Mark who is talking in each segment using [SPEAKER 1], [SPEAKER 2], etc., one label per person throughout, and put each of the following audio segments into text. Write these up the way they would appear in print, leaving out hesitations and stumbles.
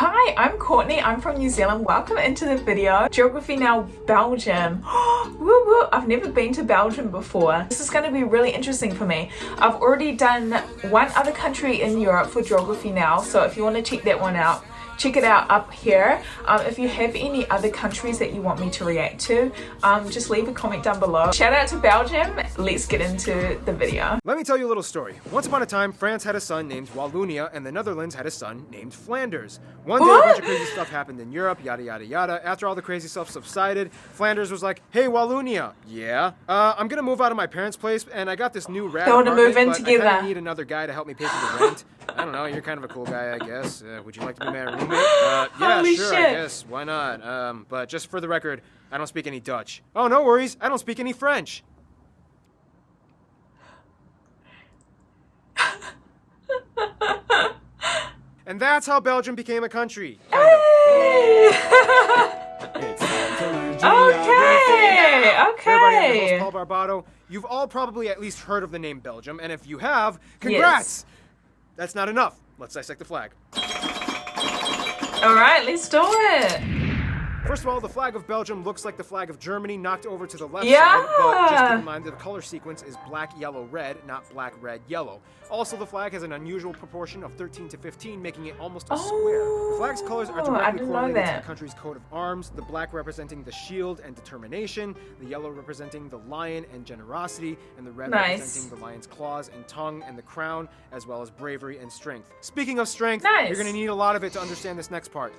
[SPEAKER 1] Hi, I'm Courtney. I'm from New Zealand. Welcome into the video. Geography Now, Belgium. Woo woo! I've never been to Belgium before. This is going to be really interesting for me. I've already done one other country in Europe for Geography Now, so if you want to check that one out, check it out up here. If you have any other countries that you want me to react to, just leave a comment down below. Shout out to Belgium. Let's get into the video.
[SPEAKER 2] Let me tell you a little story. Once upon a time, France had a son named Wallonia, and the Netherlands had a son named Flanders. One day, a bunch of crazy stuff happened in Europe, yada yada yada. After all the crazy stuff subsided, Flanders was like, "Hey, Wallonia, yeah, I'm gonna move out of my parents' place, and I got this new rad apartment,
[SPEAKER 1] move in
[SPEAKER 2] but
[SPEAKER 1] together.
[SPEAKER 2] I kinda need another guy to help me pay for the rent. I don't know, you're kind of a cool guy, I guess. Would you like to be my roommate? Yeah,
[SPEAKER 1] Holy
[SPEAKER 2] sure,
[SPEAKER 1] shit.
[SPEAKER 2] I guess. Why not? But just for the record, I don't speak any Dutch. Oh, no worries, I don't speak any French." And that's how Belgium became a country. Kind of.
[SPEAKER 1] Okay,
[SPEAKER 2] Everybody, I'm
[SPEAKER 1] okay.
[SPEAKER 2] your host, Paul Barbato. You've all probably at least heard of the name Belgium, and if you have, congrats!
[SPEAKER 1] Yes.
[SPEAKER 2] That's not enough. Let's dissect the flag.
[SPEAKER 1] All right, let's do it.
[SPEAKER 2] First of all, the flag of Belgium looks like the flag of Germany, knocked over to the left
[SPEAKER 1] Yeah.
[SPEAKER 2] side, but just keep in mind that the color sequence is black, yellow, red, not black, red, yellow. Also, the flag has an unusual proportion of 13 to 15, making it almost a square. The flag's colors are
[SPEAKER 1] I
[SPEAKER 2] directly
[SPEAKER 1] didn't know
[SPEAKER 2] correlated to
[SPEAKER 1] that.
[SPEAKER 2] the country's coat of arms, the black representing the shield and determination, the yellow representing the lion and generosity, and the red
[SPEAKER 1] Nice.
[SPEAKER 2] representing the lion's claws and tongue and the crown, as well as bravery and strength. Speaking of strength,
[SPEAKER 1] Nice.
[SPEAKER 2] you're going to need a lot of it to understand this next part.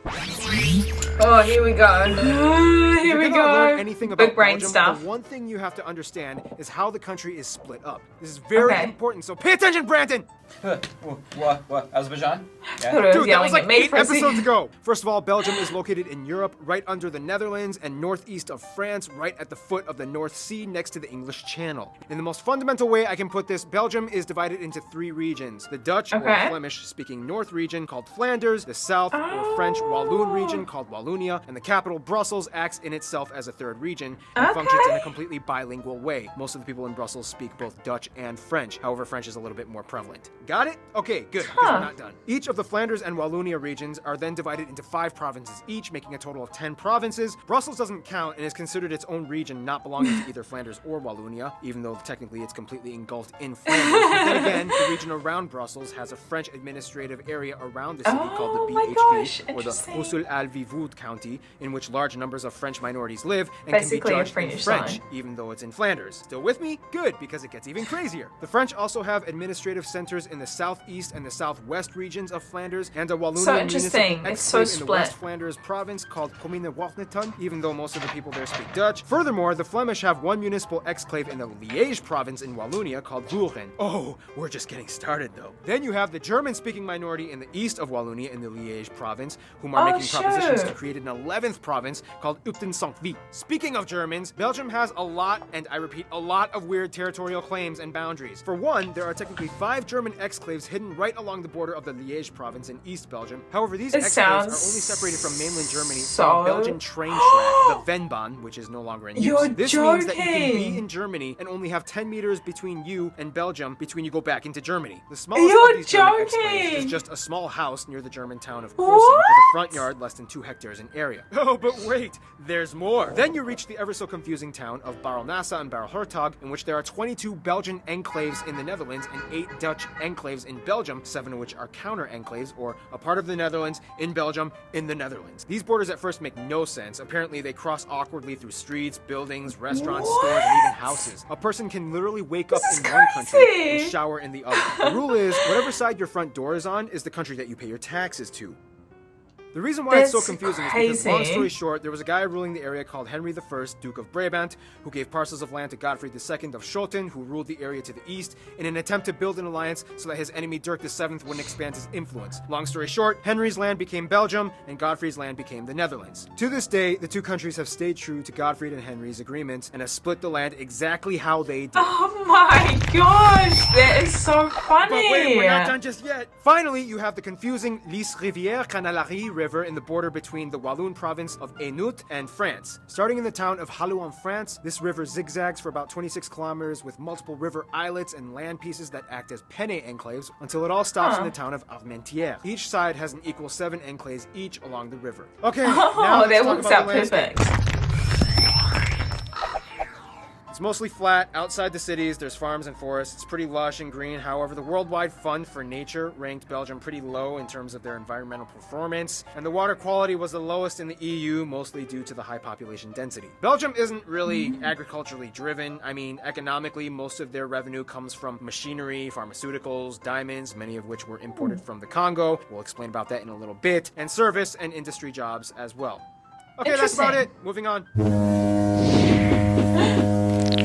[SPEAKER 1] Oh, here we go. Here we
[SPEAKER 2] If you're gonna learn
[SPEAKER 1] go.
[SPEAKER 2] anything about
[SPEAKER 1] Big brain
[SPEAKER 2] Belgium,
[SPEAKER 1] stuff.
[SPEAKER 2] the one thing you have to understand is how the country is split up. This is very
[SPEAKER 1] Okay.
[SPEAKER 2] important, so pay attention, Brandon!
[SPEAKER 3] What? Azerbaijan? Yeah.
[SPEAKER 1] Who was
[SPEAKER 2] Dude, that
[SPEAKER 1] yelling
[SPEAKER 2] was like
[SPEAKER 1] at me
[SPEAKER 2] 8
[SPEAKER 1] for a second.
[SPEAKER 2] episodes ago. First of all, Belgium is located in Europe, right under the Netherlands and northeast of France, right at the foot of the North Sea, next to the English Channel. In the most fundamental way I can put this, Belgium is divided into 3 regions. The Dutch, or
[SPEAKER 1] Okay.
[SPEAKER 2] Flemish-speaking North region, called Flanders, the South, or French Walloon region, called Wallonia, and the capital, Brussels, acts in itself as a 3rd region, and functions in a completely bilingual way. Most of the people in Brussels speak both Dutch and French. However, French is a little bit more prevalent. Got it? Okay, good, because we're not done. Each of the Flanders and Wallonia regions are then divided into 5 provinces each, making a total of 10 provinces. Brussels doesn't count and is considered its own region, not belonging to either Flanders or Wallonia, even though technically it's completely engulfed in Flanders. But then again, the region around Brussels has a French administrative area around the city called the
[SPEAKER 1] my
[SPEAKER 2] BHV,
[SPEAKER 1] gosh,
[SPEAKER 2] or the
[SPEAKER 1] interesting.
[SPEAKER 2] Brussels-Alvivoud County, in which large numbers of French minorities live and
[SPEAKER 1] Basically
[SPEAKER 2] can
[SPEAKER 1] a
[SPEAKER 2] be judged in
[SPEAKER 1] French
[SPEAKER 2] French,
[SPEAKER 1] line.
[SPEAKER 2] even though it's in Flanders. Still with me? Good, because it gets even crazier. The French also have administrative centers in the southeast and the southwest regions of Flanders, and a Wallonian
[SPEAKER 1] So interesting.
[SPEAKER 2] municipal
[SPEAKER 1] It's so
[SPEAKER 2] exclave in the West
[SPEAKER 1] split.
[SPEAKER 2] Flanders province called Commune Warneton, even though most of the people there speak Dutch. Furthermore, the Flemish have one municipal exclave in the Liège province in Wallonia called Voeren. Oh, we're just getting started though. Then you have the German-speaking minority in the east of Wallonia in the Liège province, whom are making propositions to create an 11th province called Uten-Saint-Vie. Speaking of Germans, Belgium has a lot, and I repeat, a lot of weird territorial claims and boundaries. For one, there are technically 5 German exclaves hidden right along the border of the Liège province in East Belgium. However, these
[SPEAKER 1] It
[SPEAKER 2] exclaves are only
[SPEAKER 1] sounds
[SPEAKER 2] separated from mainland Germany
[SPEAKER 1] so-
[SPEAKER 2] from a Belgian train track, the Venbahn, which is no longer in use.
[SPEAKER 1] You're
[SPEAKER 2] This means that you can
[SPEAKER 1] joking.
[SPEAKER 2] be in Germany and only have 10 meters between you and Belgium between you go back into Germany. The smallest
[SPEAKER 1] You're
[SPEAKER 2] of these German exclaves
[SPEAKER 1] joking.
[SPEAKER 2] is just a small house near the German town of
[SPEAKER 1] What?
[SPEAKER 2] Posen with a front yard less than 2 hectares in area. Oh, but wait, there's more. Then you reach the ever so confusing town of Barelnassa and Barelhertog, in which there are 22 Belgian enclaves in the Netherlands and 8 Dutch enclaves in Belgium, 7 of which are counter enclaves, or a part of the Netherlands in Belgium in the Netherlands. These borders at first make no sense. Apparently, they cross awkwardly through streets, buildings, restaurants, stores, and even houses. A person can literally wake up
[SPEAKER 1] This
[SPEAKER 2] in
[SPEAKER 1] is
[SPEAKER 2] one country
[SPEAKER 1] crazy.
[SPEAKER 2] and shower in the other. The rule is, whatever side your front door is on is the country that you pay your taxes to. The reason why it's so
[SPEAKER 1] That's
[SPEAKER 2] confusing is because, long
[SPEAKER 1] crazy.
[SPEAKER 2] story short, there was a guy ruling the area called Henry I, Duke of Brabant, who gave parcels of land to Godfrey II of Schoten, who ruled the area to the east, in an attempt to build an alliance so that his enemy Dirk VII wouldn't expand his influence. Long story short, Henry's land became Belgium, and Godfrey's land became the Netherlands. To this day, the two countries have stayed true to Godfrey and Henry's agreements, and have split the land exactly how they did.
[SPEAKER 1] Oh my gosh, that is so funny.
[SPEAKER 2] But wait, we're not done just yet. Finally, you have the confusing Lys Rivière Canalerie River in the border between the Walloon province of Hainaut and France. Starting in the town of Halouan, France, this river zigzags for about 26 kilometers with multiple river islets and land pieces that act as penne enclaves until it all stops in the town of Armentières. Each side has an equal 7 enclaves each along the river. Okay, now let's
[SPEAKER 1] that
[SPEAKER 2] talk
[SPEAKER 1] works
[SPEAKER 2] about
[SPEAKER 1] out
[SPEAKER 2] the landscape.
[SPEAKER 1] perfect.
[SPEAKER 2] It's mostly flat. Outside the cities, there's farms and forests. It's pretty lush and green. However, the Worldwide Fund for Nature ranked Belgium pretty low in terms of their environmental performance, and the water quality was the lowest in the EU, mostly due to the high population density. Belgium isn't really agriculturally driven. I mean, economically, most of their revenue comes from machinery, pharmaceuticals, diamonds, many of which were imported from the Congo. We'll explain about that in a little bit, and service and industry jobs as well. Okay, that's about it. Moving on.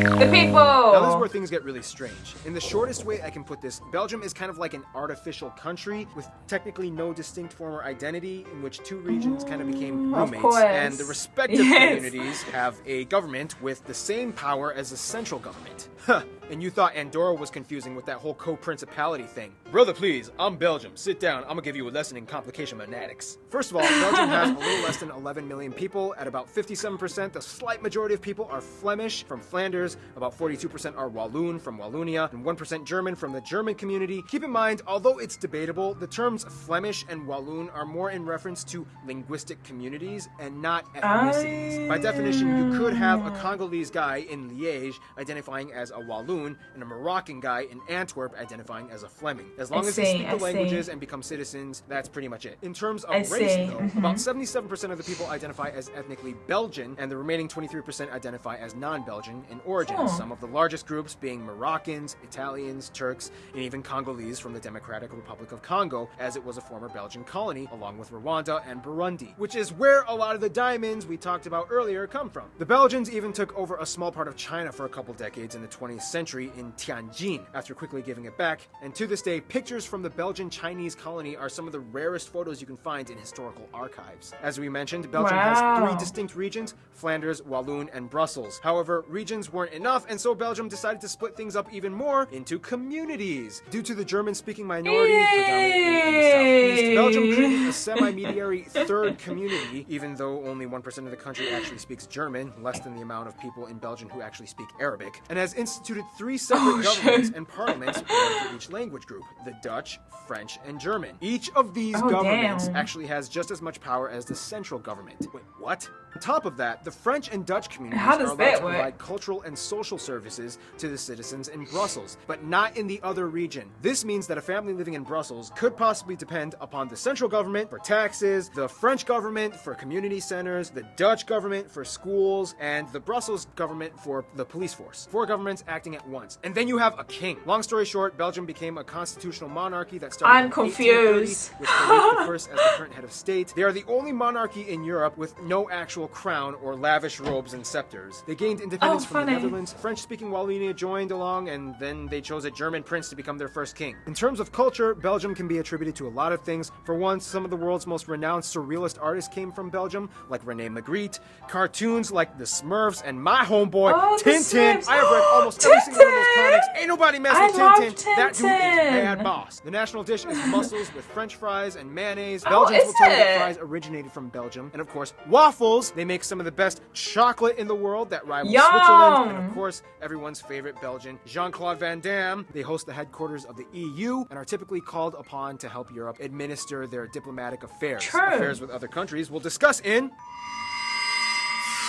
[SPEAKER 1] The people!
[SPEAKER 2] Now this is where things get really strange. In the shortest way I can put this, Belgium is kind of like an artificial country with technically no distinct former identity in which two regions kind of became roommates, and the respective communities have a government with the same power as the central government. Huh. And you thought Andorra was confusing with that whole co-principality thing. Brother, please, I'm Belgium. Sit down. I'm gonna give you a lesson in complication mathematics. First of all, Belgium has a little less than 11 million people. At about 57%, the slight majority of people are Flemish from Flanders, about 42% are Walloon from Wallonia, and 1% German from the German community. Keep in mind, although it's debatable, the terms Flemish and Walloon are more in reference to linguistic communities and not ethnicities. By definition, you could have a Congolese guy in Liège identifying as a Walloon, and a Moroccan guy in Antwerp identifying as a Fleming. As long as they speak the languages and become citizens, that's pretty much it. In terms of race, though, about 77% of the people identify as ethnically Belgian, and the remaining 23% identify as non-Belgian in origin. Some of the largest groups being Moroccans, Italians, Turks, and even Congolese from the Democratic Republic of Congo, as it was a former Belgian colony, along with Rwanda and Burundi, which is where a lot of the diamonds we talked about earlier come from. The Belgians even took over a small part of China for a couple decades in the 20th century in Tianjin, after quickly giving it back, and to this day, pictures from the Belgian-Chinese colony are some of the rarest photos you can find in historical archives. As we mentioned, Belgium has 3 distinct regions: Flanders, Walloon, and Brussels. However, regions weren't enough, and so Belgium decided to split things up even more into communities. Due to the German-speaking minority, predominantly in the southeast, Belgium created a semi-mediary third community, even though only 1% of the country actually speaks German, less than the amount of people in Belgium who actually speak Arabic, and has instituted 3 separate governments and parliaments, one for each language group: the Dutch, French, and German. Each of these governments actually has just as much power as the central government. Wait, what? On top of that, the French and Dutch communities are allowed to provide cultural and social services to the citizens in Brussels, but not in the other region. This means that a family living in Brussels could possibly depend upon the central government for taxes, the French government for community centers, the Dutch government for schools, and the Brussels government for the police force. 4 governments acting at once. And then you have a king. Long story short, Belgium became a constitutional monarchy that started
[SPEAKER 1] I'm confused.
[SPEAKER 2] with Philippe I as the current head of state. They are the only monarchy in Europe with no actual crown or lavish robes and scepters. They gained independence from the Netherlands. French-speaking Wallonia joined along, and then they chose a German prince to become their first king. In terms of culture, Belgium can be attributed to a lot of things. For one, some of the world's most renowned surrealist artists came from Belgium, like René Magritte. Cartoons like the Smurfs and my homeboy Tintin. I have read almost every single one of those comics. Ain't nobody mess with Tintin. That dude is bad boss. The national dish is mussels with French fries and mayonnaise. Belgians will tell you that fries originated from Belgium. And of course, waffles. They make some of the best chocolate in the world that rivals Switzerland. And of course, everyone's favorite Belgian, Jean-Claude Van Damme. They host the headquarters of the EU and are typically called upon to help Europe administer their diplomatic affairs. Affairs with other countries we'll discuss in...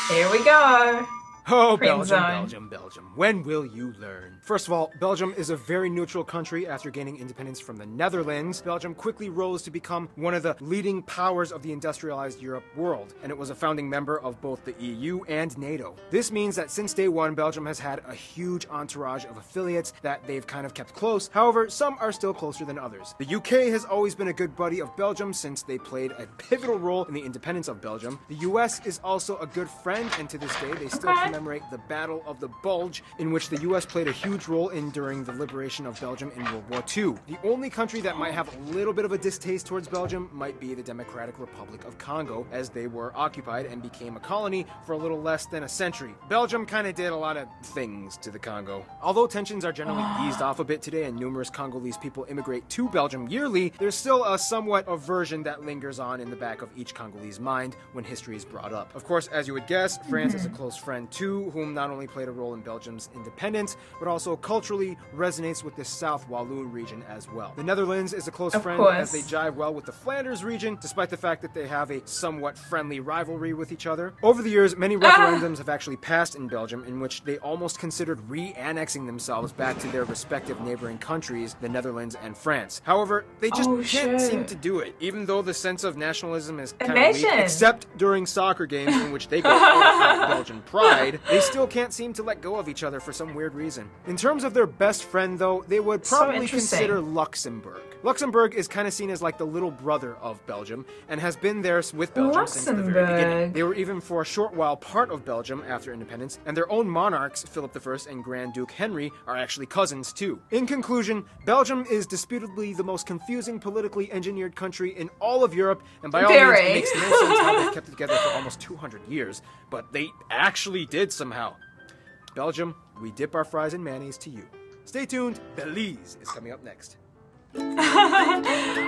[SPEAKER 1] Here we go.
[SPEAKER 2] Oh, Belgium, Belgium, Belgium. When will you learn? First of all, Belgium is a very neutral country. After gaining independence from the Netherlands, Belgium quickly rose to become one of the leading powers of the industrialized Europe world, and it was a founding member of both the EU and NATO. This means that since day one, Belgium has had a huge entourage of affiliates that they've kind of kept close. However, some are still closer than others. The UK has always been a good buddy of Belgium since they played a pivotal role in the independence of Belgium. The US is also a good friend, and to this day, they still connect commemorate the Battle of the Bulge, in which the US played a huge role in during the liberation of Belgium in World War II. The only country that might have a little bit of a distaste towards Belgium might be the Democratic Republic of Congo, as they were occupied and became a colony for a little less than a century. Belgium kind of did a lot of things to the Congo. Although tensions are generally eased off a bit today and numerous Congolese people immigrate to Belgium yearly, there's still a somewhat aversion that lingers on in the back of each Congolese mind when history is brought up. Of course, as you would guess, France is a close friend too, whom not only played a role in Belgium's independence, but also culturally resonates with the South Walloon region as well. The Netherlands is a close friend as they jive well with the Flanders region, despite the fact that they have a somewhat friendly rivalry with each other. Over the years, many referendums have actually passed in Belgium in which they almost considered re-annexing themselves back to their respective neighboring countries, the Netherlands and France. However, they just can't seem to do it, even though the sense of nationalism is kind of weak, except during soccer games in which they go full Belgian pride. They still can't seem to let go of each other for some weird reason. In terms of their best friend, though, they would probably consider Luxembourg. Luxembourg is kind of seen as like the little brother of Belgium, and has been there with Belgium since the very beginning. They were even for a short while part of Belgium after independence, and their own monarchs, Philip I and Grand Duke Henry, are actually cousins too. In conclusion, Belgium is disputably the most confusing politically engineered country in all of Europe, and by all means, it makes no sense how they've kept it together for almost 200 years, but they actually did somehow. Belgium, we dip our fries in mayonnaise to you. Stay tuned, Belize is coming up next.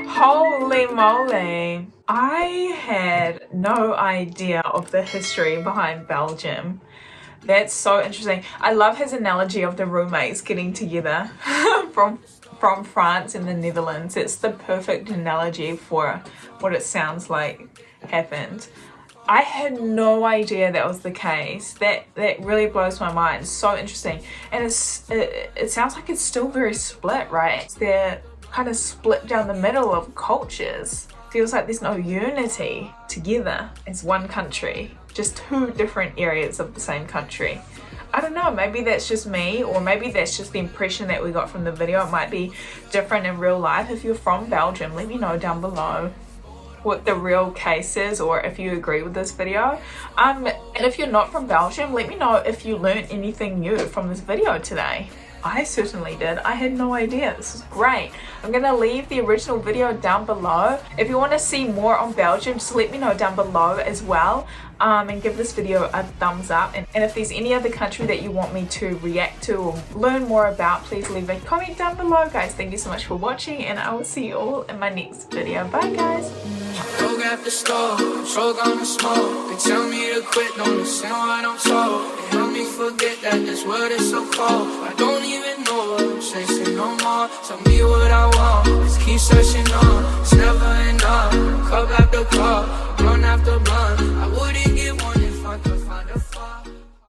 [SPEAKER 1] Holy moly. I had no idea of the history behind Belgium. That's so interesting. I love his analogy of the roommates getting together from France and the Netherlands. It's the perfect analogy for what it sounds like happened. I had no idea that was the case. That really blows my mind. So interesting. And it sounds like it's still very split, right? They're kind of split down the middle of cultures. Feels like there's no unity together as one country. Just two different areas of the same country. I don't know, maybe that's just me, or maybe that's just the impression that we got from the video. It might be different in real life. If you're from Belgium, let me know down below what the real case is, or if you agree with this video. And if you're not from Belgium, let me know if you learned anything new from this video today. I certainly did. I had no idea. This is great. I'm gonna leave the original video down below. If you want to see more on Belgium, just let me know down below as well. And give this video a thumbs up. And if there's any other country that you want me to react to or learn more about, please leave a comment down below, guys. Thank you so much for watching, and I will see you all in my next video. Bye, guys.
[SPEAKER 4] Look at the store, choke on the smoke. They tell me to quit, don't listen what I'm told. They help me forget that this world is so cold. I don't even know what I'm chasing no more. Tell me what I want, just keep searching on. It's never enough, cup after cup, blunt after blunt.